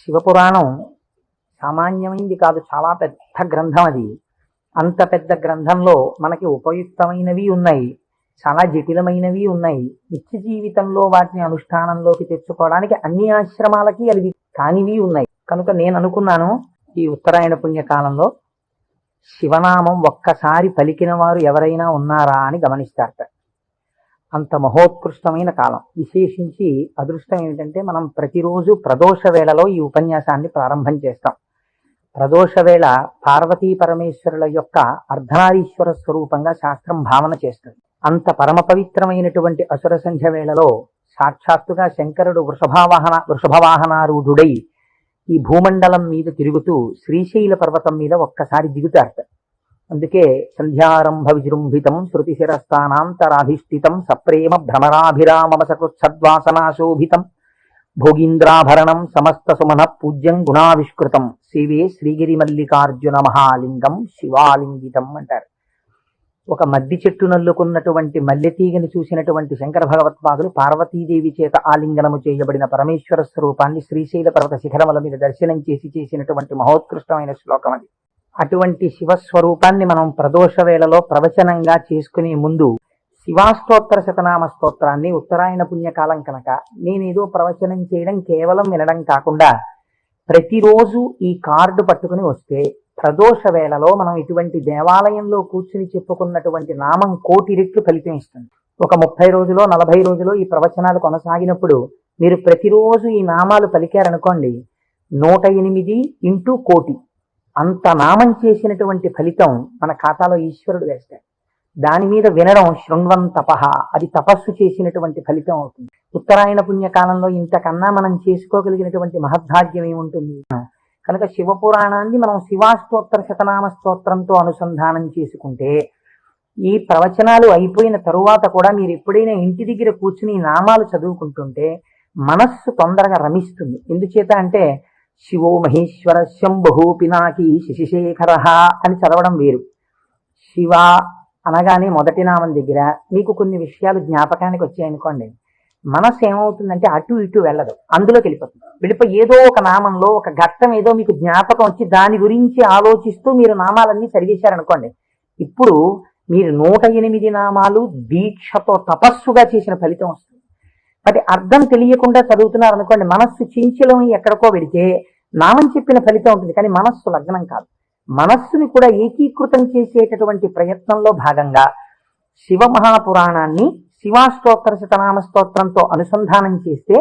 శివపురాణం సామాన్యమైంది కాదు, చాలా పెద్ద గ్రంథం అది. అంత పెద్ద గ్రంథంలో మనకి ఉపయుక్తమైనవి ఉన్నాయి, చాలా జటిలమైనవి ఉన్నాయి. నిత్య జీవితంలో వాటిని అనుష్ఠానంలోకి తెచ్చుకోవడానికి అన్ని ఆశ్రమాలకి అవి కానివి ఉన్నాయి. కనుక నేను అనుకున్నాను, ఈ ఉత్తరాయణ పుణ్యకాలంలో శివనామం ఒక్కసారి పలికిన వారు ఎవరైనా ఉన్నారా అని గమనిస్తారట. అంత మహోత్కృష్టమైన కాలం. విశేషించి అదృష్టం ఏమిటంటే మనం ప్రతిరోజు ప్రదోష వేళలో ఈ ఉపన్యాసాన్ని ప్రారంభం చేస్తాం. ప్రదోష వేళ పార్వతీ పరమేశ్వరుల యొక్క అర్ధనారీశ్వర స్వరూపంగా శాస్త్రం భావన చేస్తుంది. అంత పరమ పవిత్రమైనటువంటి అసుర సంధ్య వేళలో సాక్షాత్తుగా శంకరుడు వృషభవాహనారూఢుడై ఈ భూమండలం మీద తిరుగుతూ శ్రీశైల పర్వతం మీద ఒక్కసారి దిగుతారట. అందుకే సంధ్యారంభ విజృంభితం శృతి శిరస్థానాంతరాధిష్ఠితం సప్రేమ భ్రమరాభిరామసకృత్సద్వాసనాశోభితం భోగీంద్రాభరణం సమస్త సుమన పూజ్యం గుణావిష్కృతం శివే శ్రీగిరి మల్లికార్జున మహాలింగం శివాలింగితం అంటారు. ఒక మద్ది చెట్టు నల్లుకున్నటువంటి మల్లెతీగని చూసినటువంటి శంకర భగవత్పాదులు పార్వతీదేవి చేత ఆలింగనము చేయబడిన పరమేశ్వర స్వరూపాన్ని శ్రీశైల పర్వత శిఖరముల మీద దర్శనం చేసినటువంటి మహోత్కృష్టమైన శ్లోకం అది. అటువంటి శివస్వరూపాన్ని మనం ప్రదోష వేళలో ప్రవచనంగా చేసుకునే ముందు శివాష్టోత్తర శతనామ స్తోత్రాన్ని, ఉత్తరాయణ పుణ్యకాలం కనుక నేనేదో ప్రవచనం చేయడం కేవలం వినడం కాకుండా ప్రతిరోజు ఈ కార్డు పట్టుకుని వస్తే ప్రదోష వేళలో మనం ఇటువంటి దేవాలయంలో కూర్చుని చెప్పుకున్నటువంటి నామం 1,000,000 రెట్లు ఫలితం ఇస్తుంది. ఒక 30 రోజులో 40 రోజులో ఈ ప్రవచనాలు కొనసాగినప్పుడు మీరు ప్రతిరోజు ఈ నామాలు పలికారనుకోండి, 108 ఇంటూ 1,000,000 అంత నామం చేసినటువంటి ఫలితం మన ఖాతాలో ఈశ్వరుడు వేస్తాడు. దాని మీద వినడం శృణ్వం తపహ, అది తపస్సు చేసినటువంటి ఫలితం అవుతుంది. ఉత్తరాయణ పుణ్యకాలంలో ఇంతకన్నా మనం చేసుకోగలిగినటువంటి మహద్భాగ్యం ఏముంటుంది? కనుక శివపురాణాన్ని మనం శివాష్టోత్తర శతనామ స్తోత్రంతో అనుసంధానం చేసుకుంటే ఈ ప్రవచనాలు అయిపోయిన తరువాత కూడా మీరు ఎప్పుడైనా ఇంటి దగ్గర కూర్చుని నామాలు చదువుకుంటుంటే మనస్సు తొందరగా రమిస్తుంది. ఎందుచేత అంటే శివో మహేశ్వర శంభు పినాకి శశిశేఖర అని చదవడం వేరు. శివ అనగానే మొదటి నామం దగ్గర మీకు కొన్ని విషయాలు జ్ఞాపకానికి వచ్చాయనుకోండి, మనస్సు ఏమవుతుందంటే అటు ఇటు వెళ్ళదు, అందులోకి వెళ్ళిపోయి ఏదో ఒక నామంలో ఒక ఘట్టం ఏదో మీకు జ్ఞాపకం వచ్చి దాని గురించి ఆలోచిస్తూ మీరు నామాలన్నీ సరిచేశారనుకోండి, ఇప్పుడు మీరు 108 నామాలు దీక్షతో తపస్సుగా చేసిన ఫలితం వస్తుంది. మరి అర్థం తెలియకుండా చదువుతున్నారు అనుకోండి, మనస్సు చించలం ఎక్కడికో వెడితే నామం చెప్పిన ఫలితం ఉంటుంది, కానీ మనస్సు లగ్నం కాదు. మనస్సుని కూడా ఏకీకృతం చేసేటటువంటి ప్రయత్నంలో భాగంగా శివ మహాపురాణాన్ని శివాష్టోత్తర శతనామ స్తోత్రంతో అనుసంధానం చేస్తే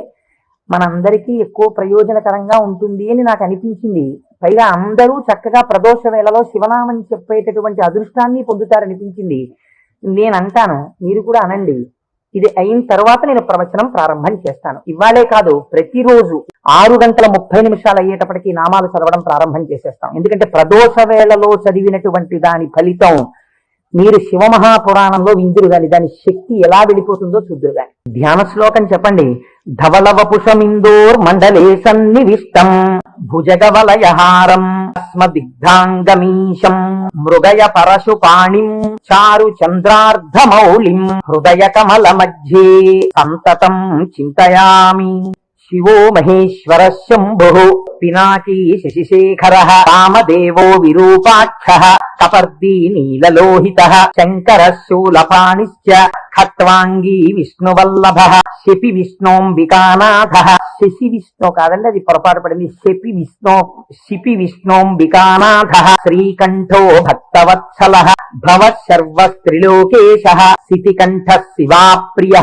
మనందరికీ ఎక్కువ ప్రయోజనకరంగా ఉంటుంది అని నాకు అనిపించింది. పైగా అందరూ చక్కగా ప్రదోష వేళలో శివనామం చెప్పేటటువంటి అదృష్టాన్ని పొందుతారనిపించింది. నేను అంటాను, మీరు కూడా అనండి. ఇది అయిన తర్వాత నేను ప్రవచనం ప్రారంభం చేస్తాను. ఇవాళే కాదు, ప్రతిరోజు 6:30 అయ్యేటప్పటికీ నామాలు చదవడం ప్రారంభం చేసేస్తాం. ఎందుకంటే ప్రదోష వేళలో చదివినటువంటి దాని ఫలితం మీరు శివమహాపురాణంలో విందురు గాని దాని శక్తి ఎలా వెళ్ళిపోతుందో చూద్దురు గాని. ధ్యాన శ్లోకం చెప్పండి. ధవలవపుషమిందోర్ మండలే సన్నివిష్టం భుజగవలయహారం స్మదిగ్ధాంగమీశం మృగయ పరశుపాణిం చారు చంద్రార్ధమౌళిం హృదయ కమల మధ్యే సంతతం చింతయామి. శివో మహేశ్వర శంభు పినాకీ శశిశేఖర కామదేవో విరూపాక్ష కపర్దీ నీలలోహిత శంకర శూలపాణిశ్చ ఖట్వాంగీ విష్ణువల్లభ శపి విష్ణోంబికానాథ. శశి విష్ణు కాదండి, అది పొరపాటు పడింది. శిపి విష్ణోంబికానాథ శ్రీకంఠో భక్తవత్సల భవ సర్వస్త్రిలోకేశ శితికంఠ శివాప్రియ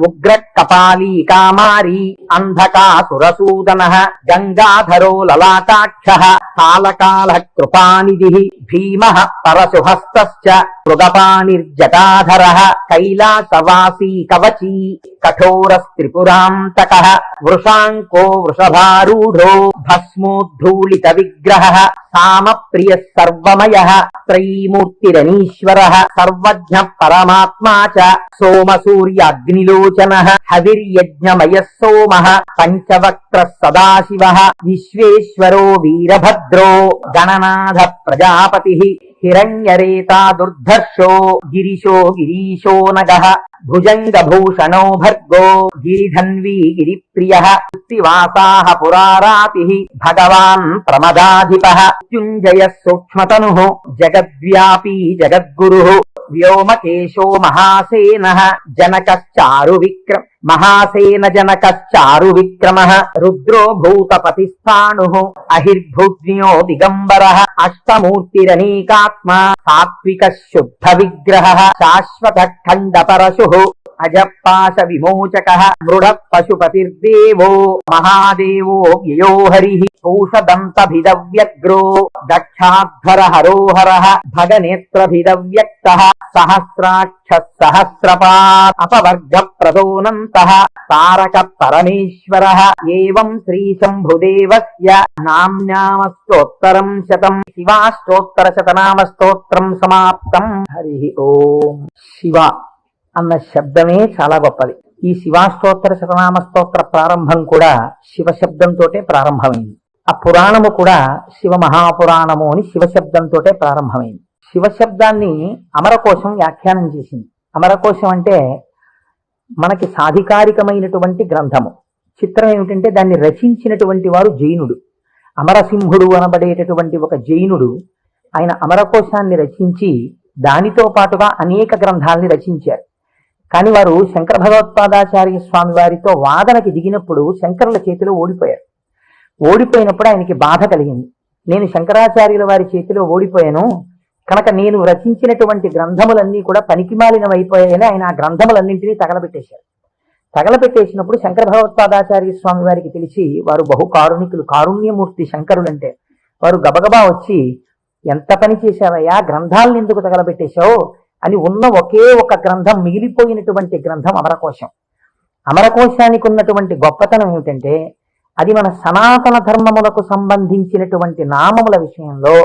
ఉగ్ర కపాలీ కామారీ అంధకాసురసూదన గంగాధరో లలాటాక్ష కాలకాల కృపానిధి భీమ పరశుహస్త మృగపాణిర్జటాధర కైలాసవాసీ కవచీ కఠోరస్త్రిపురాంతక వృషాంకో వృషభారూఢో భస్మోద్ధూళిత విగ్రహ సామ ప్రియ సర్వమయ త్రైమూర్తిరనీశ్వర సర్వజ్ఞ పరమాత్మా చ సోమ సూర్యాగ్నిలోచన హవిర్యజ్ఞమయ సోమ పంచవక్ర సదాశివ విశ్వేశ్వరో వీరభద్రో గణనాథ ప్రజాపతి హిరణ్యరేతా దుర్ధర్షో గిరిశో గిరీశో నగః భుజంగభూషణో భర్గో గిరిధన్వీ గిరిప్రియః కృత్తివాసాః పురారాతిః భగవాన్ ప్రమదాధిపః మృత్యుంజయః సూక్ష్మతనుః జగద్వ్యాపీ జగద్గురుః వ్యోమకేశో మహాసేనః జనకశ్చారు విక్రమ మహాసేన జనకశ్చారు విక్రమః రుద్రో భూతపతిస్థాణుః అహిర్భూజ్ఞో దిగంబరః అష్టమూర్తిరనేకాత్మా సాత్విక శుద్ధ విగ్రహః శాశ్వత ఖండ పరశుః అజపాశ విమోచకః మృఢ పశుపతిర్దేవో మహాదేవో వ్యయో హరిః పూషదంతభిదవ్యగ్రో దక్షాధ్వర హరోహరః భగనేత్రభిదవ్యక్తః సహస్రాక్ష సహస్రపాత్ అపవర్గ ప్రదోనంతః తారక పరమేశ్వరః ఏవం శ్రీ శంభుదేవస్య నామ్నామస్తోత్తరం శతం శివాష్టోత్తర శతనామ స్తోత్రం సమాప్తం. హరి ఓం. శివ అన్న శబ్దమే చాలా గొప్పది. ఈ శివాష్టోత్తర శతనామ స్తోత్ర ప్రారంభం కూడా శివ శబ్దంతోటే ప్రారంభమైంది. ఆ పురాణము కూడా శివ మహాపురాణము అని శివశబ్దంతో ప్రారంభమైంది. శివశబ్దాన్ని అమరకోశం వ్యాఖ్యానం చేసింది. అమరకోశం అంటే మనకి సాధికారికమైనటువంటి గ్రంథము. చిత్రం ఏమిటంటే దాన్ని రచించినటువంటి వారు జైనుడు. అమరసింహుడు అనబడేటటువంటి ఒక జైనుడు ఆయన అమరకోశాన్ని రచించి దానితో పాటుగా అనేక గ్రంథాలని రచించారు. కానీ వారు శంకర భగవత్పాదాచార్య స్వామి వారితో వాదనకి దిగినప్పుడు శంకరుల చేతిలో ఓడిపోయారు. ఓడిపోయినప్పుడు ఆయనకి బాధ కలిగింది. నేను శంకరాచార్యుల వారి చేతిలో ఓడిపోయాను కనుక నేను రచించినటువంటి గ్రంథములన్నీ కూడా పనికిమాలినవైపోయాయని ఆయన ఆ గ్రంథములన్నింటినీ తగలబెట్టేశారు. తగలబెట్టేసినప్పుడు శంకర భగవత్పాదాచార్య స్వామి వారికి తెలిసి, వారు బహు కారుణికులు, కారుణ్యమూర్తి శంకరులంటే, వారు గబగబా వచ్చి, ఎంత పని చేశావయ్యా, గ్రంథాలను ఎందుకు తగలబెట్టేశావు అని ఉన్న ఒకే ఒక గ్రంథం, మిగిలిపోయినటువంటి గ్రంథం అమరకోశం. అమరకోశానికి ఉన్నటువంటి గొప్పతనం ఏమిటంటే అది మన సనాతన ధర్మములకు సంబంధించినటువంటి నామముల విషయంలో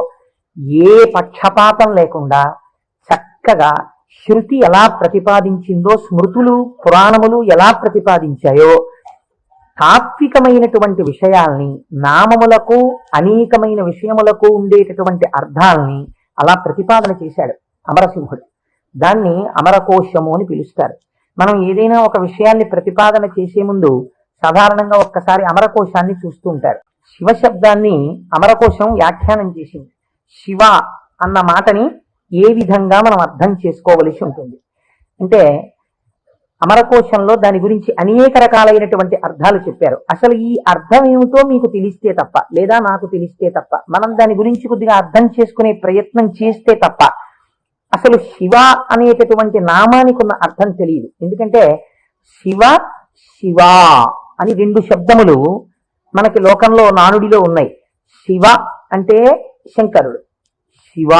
ఏ పక్షపాతం లేకుండా చక్కగా శృతి ఎలా ప్రతిపాదించిందో, స్మృతులు పురాణములు ఎలా ప్రతిపాదించాయో, తాత్వికమైనటువంటి విషయాల్ని, నామములకు అనేకమైన విషయములకు ఉండేటటువంటి అర్థాలని అలా ప్రతిపాదన చేశాడు అమరసింహుడు. దాన్ని అమరకోశము అని పిలుస్తారు. మనం ఏదైనా ఒక విషయాన్ని ప్రతిపాదన చేసే ముందు సాధారణంగా ఒక్కసారి అమరకోశాన్ని చూస్తూ ఉంటారు. శివశబ్దాన్ని అమరకోశం వ్యాఖ్యానం చేసింది. శివ అన్న మాటని ఏ విధంగా మనం అర్థం చేసుకోవలసి ఉంటుంది అంటే, అమరకోశంలో దాని గురించి అనేక రకాలైనటువంటి అర్థాలు చెప్పారు. అసలు ఈ అర్థం ఏమిటో మీకు తెలిస్తే తప్ప, లేదా నాకు తెలిస్తే తప్ప, మనం దాని గురించి కొద్దిగా అర్థం చేసుకునే ప్రయత్నం చేస్తే తప్ప అసలు శివ అనేటటువంటి నామానికి ఉన్న అర్థం తెలియదు. ఎందుకంటే శివ శివ అని రెండు శబ్దములు మనకి లోకంలో నానుడిలో ఉన్నాయి. శివ అంటే శంకరుడు, శివ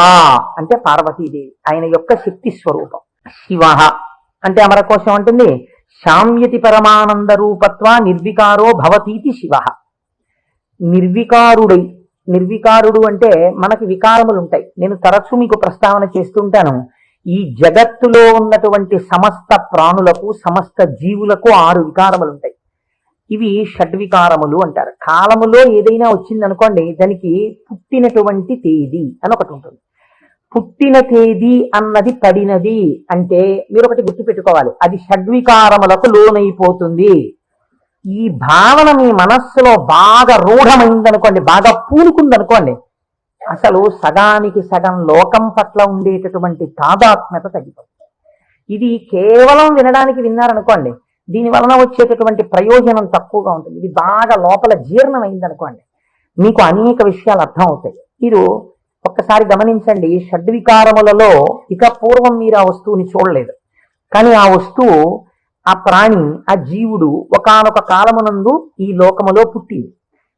అంటే పార్వతీదేవి, ఆయన యొక్క శక్తి స్వరూపం. శివ అంటే అమరకోశం అంటుంది శామ్యతి పరమానంద రూపత్వ నిర్వికారో భవతీతి శివ. నిర్వికారుడు అంటే మనకి వికారములు ఉంటాయి. నేను తరచు మీకు ప్రస్తావన చేస్తుంటాను. ఈ జగత్తులో ఉన్నటువంటి సమస్త ప్రాణులకు, సమస్త జీవులకు 6 వికారములు ఉంటాయి. ఇవి షడ్వికారములు అంటారు. కాలములో ఏదైనా వచ్చిందనుకోండి, దానికి పుట్టినటువంటి తేదీ అని ఒకటి ఉంటుంది. పుట్టిన తేదీ అన్నది పడినది అంటే మీరు ఒకటి గుర్తుపెట్టుకోవాలి, అది షడ్వికారములకు లోనైపోతుంది. ఈ భావన మీ మనస్సులో బాగా రూఢమైందనుకోండి, బాగా పూనుకుందనుకోండి, అసలు సగానికి సగం లోకం పట్ల ఉండేటటువంటి తాదాత్మ్యత తగ్గిపోతుంది. ఇది కేవలం వినడానికి విన్నారనుకోండి, దీని వలన వచ్చేటటువంటి ప్రయోజనం తక్కువగా ఉంటుంది. ఇది బాగా లోపల జీర్ణమైందనుకోండి, మీకు అనేక విషయాలు అర్థం అవుతాయి. మీరు ఒక్కసారి గమనించండి, షడ్వికారములలో ఇక పూర్వం మీరు ఆ వస్తువుని చూడలేదు, కానీ ఆ వస్తువు, ఆ ప్రాణి, ఆ జీవుడు ఒకానొక కాలమునందు ఈ లోకములో పుట్టింది.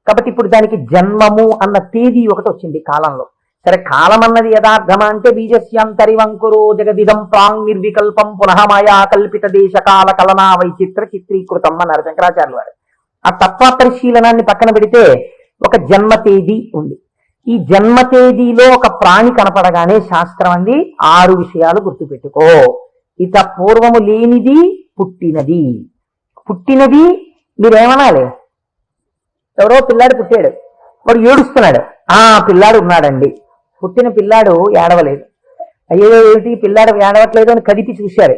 కాబట్టి ఇప్పుడు దానికి జన్మము అన్న తేదీ ఒకటి వచ్చింది కాలంలో. సరే, కాలం అన్నది యథార్థమా అంటే బీజస్యాంతరివంకురో జగదిదం ప్రాంగ్ నిర్వికల్పం పునః మాయా కల్పిత దేశ కాల కలనా వైచిత్ర చిత్రీకృతం అన్నారు శంకరాచార్యుల వారు. ఆ తత్వ పరిశీలనాన్ని పక్కన పెడితే ఒక జన్మ తేదీ ఉంది. ఈ జన్మ తేదీలో ఒక ప్రాణి కనపడగానే శాస్త్రం అంది 6 విషయాలు గుర్తుపెట్టుకో. ఇత పూర్వము లేనిది పుట్టినది. పుట్టినది మీరేమనాలి? ఎవరో పిల్లాడు పుట్టాడు, వాడు ఏడుస్తున్నాడు, ఆ పిల్లాడు ఉన్నాడండి. పుట్టిన పిల్లాడు ఏడవలేదు. అయ్యో ఏమిటి పిల్లాడు ఏడవట్లేదు అని కదిపి చూశారు.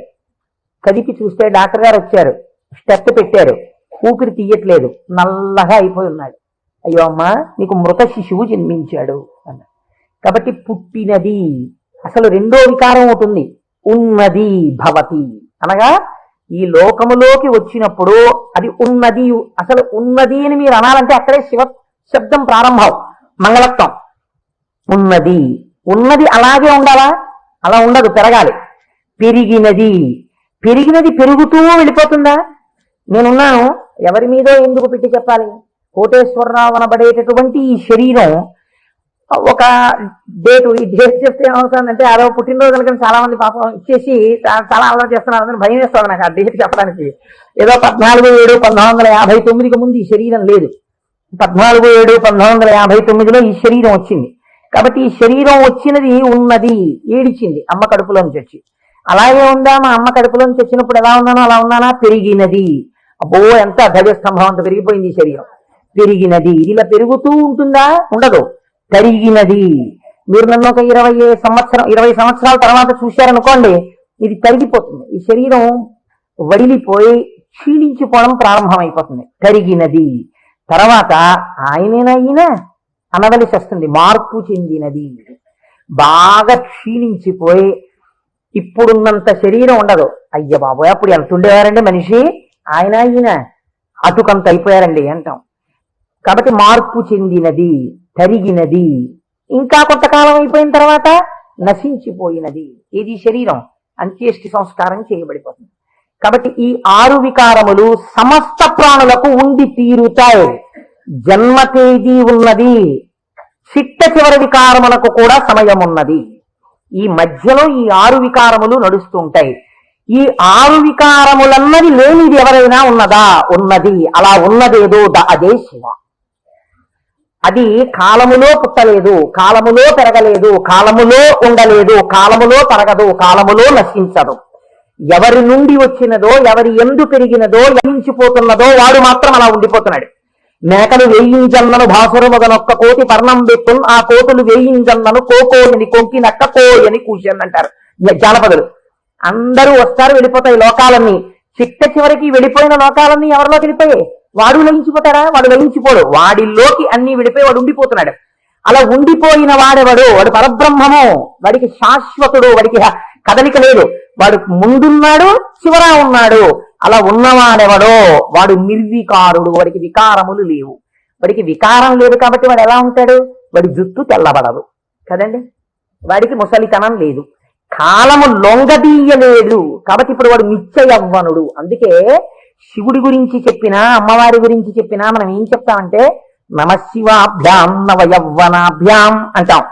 కదిపి చూస్తే డాక్టర్ గారు వచ్చారు, స్టెప్ పెట్టారు, ఊపిరి తీయట్లేదు, నల్లగా అయిపోయి ఉన్నాడు. అయ్యో అమ్మా నీకు మృత శిశువు జన్మించాడు అన్న. కాబట్టి పుట్టినది అసలు రెండో వికారం ఉంటుంది, ఉన్నది భవతి అనగా ఈ లోకములోకి వచ్చినప్పుడు అది ఉన్నది. అసలు ఉన్నది అని మీరు అనాలంటే అక్కడే శివ శబ్దం ప్రారంభం, మంగళత్వం. ఉన్నది ఉన్నది అలాగే ఉండాలా? అలా ఉండదు, పెరగాలి. పెరిగినది పెరిగినది పెరుగుతూ వెళ్ళిపోతుందా? నేనున్నాను, ఎవరి మీదో ఎందుకు పెట్టి చెప్పాలి? కోటేశ్వరరావు అనబడేటటువంటి ఈ శరీరం ఒక డేటు, ఈ డేట్ చెప్తే ఏమవుతుందంటే అదో పుట్టినరోజు కనుక చాలా మంది పాపం ఇచ్చేసి చాలా అలవాటు చేస్తున్నారు, భయం వేస్తుంది నాకు ఆ డేట్ చెప్పడానికి. ఏదో 14/7/1959కి ముందు ఈ శరీరం లేదు, 14/7/1959లో ఈ శరీరం వచ్చింది. కాబట్టి ఈ శరీరం వచ్చినది ఉన్నది, ఏడిచింది అమ్మ కడుపులోంచి వచ్చి. అలాగే ఉందా? మా అమ్మ కడుపులోంచి వచ్చినప్పుడు ఎలా ఉన్నానో అలా ఉన్నానా? పెరిగినది. అబ్బో ఎంత ధ్వజస్తంభం అంత పెరిగిపోయింది ఈ శరీరం. పెరిగినది. ఇలా పెరుగుతూ ఉంటుందా? ఉండదు, తరిగినది. మీరు నన్ను ఒక 20 సంవత్సరాల తర్వాత చూశారనుకోండి, ఇది తరిగిపోతుంది. ఈ శరీరం వడిలిపోయి క్షీణించిపోవడం ప్రారంభమైపోతుంది. తరిగినది. తర్వాత ఆయనేనైనా అనవలసి వస్తుంది, మార్పు చెందినది. బాగా క్షీణించిపోయి ఇప్పుడున్నంత శరీరం ఉండదు. అయ్య బాబోయ్ అప్పుడు ఎంత ఉండేవారండి మనిషి, ఆయన ఈయన అటుకంత అయిపోయారండి అంటాం. కాబట్టి మార్పు చెందినది, తరిగినది. ఇంకా కొంతకాలం అయిపోయిన తర్వాత నశించిపోయినది. ఇది శరీరం అంత్యేష్టి సంస్కారం చేయబడిపోతుంది. కాబట్టి ఈ 6 వికారములు సమస్త ప్రాణులకు ఉండి తీరుతాయి. జన్మ తేదీ ఉన్నది, చిట్ట చివరి వికారములకు కూడా సమయం ఉన్నది. ఈ మధ్యలో ఈ 6 వికారములు నడుస్తుంటాయి. ఈ 6 వికారములన్నది లేనిది ఎవరైనా ఉన్నదా? ఉన్నది. అలా ఉన్నదేదో అదే శివ. అది కాలములో పుట్టలేదు, కాలములో పెరగలేదు, కాలములో ఉండలేదు, కాలములో తరగదు, కాలములో నశించదు. ఎవరి నుండి వచ్చినదో, ఎవరి ఎందు పెరిగినదో, నశించిపోతున్నదో వాడు మాత్రం అలా ఉండిపోతున్నాడు. మేకలు వేయింజన్నను భాసురు మొదనొక్క కోటి పర్ణం పెట్టున్, ఆ కోతులు వేయింజన్నను కోకోయని కొంకి నక్క కోయని కూర్చొని అంటారు జానపదులు. అందరూ వస్తారు, వెళ్ళిపోతాయి లోకాలన్నీ. చిట్ట చివరికి వెళ్ళిపోయిన లోకాలన్నీ ఎవరిలో వెళ్ళిపోయాయి? వాడు లయించిపోతాడా? వాడు లయించిపోడు. వాడిలోకి అన్ని విడిపోయి వాడు ఉండిపోతున్నాడు. అలా ఉండిపోయిన వాడెవడు? వాడు పరబ్రహ్మము. వాడికి శాశ్వతుడు, వాడికి కదలిక లేదు. వాడు ముందున్నాడు, చివరా ఉన్నాడు. అలా ఉన్నవాడెవడో వాడు నిర్వికారుడు. వాడికి వికారములు లేవు. వాడికి వికారం లేదు కాబట్టి వాడు ఎలా ఉంటాడు? వాడి జుట్టు తెల్లబడదు కదండి, వాడికి ముసలితనం లేదు, కాలము లొంగదీయలేదు. కాబట్టి ఇప్పుడు వాడు నిత్యయవ్వనుడు. అందుకే శివుడి గురించి చెప్పినా, అమ్మవారి గురించి చెప్పినా మనం ఏం చెప్తామంటే నమశివాభ్యాం నవయవ్వనాభ్యాం అంటాం.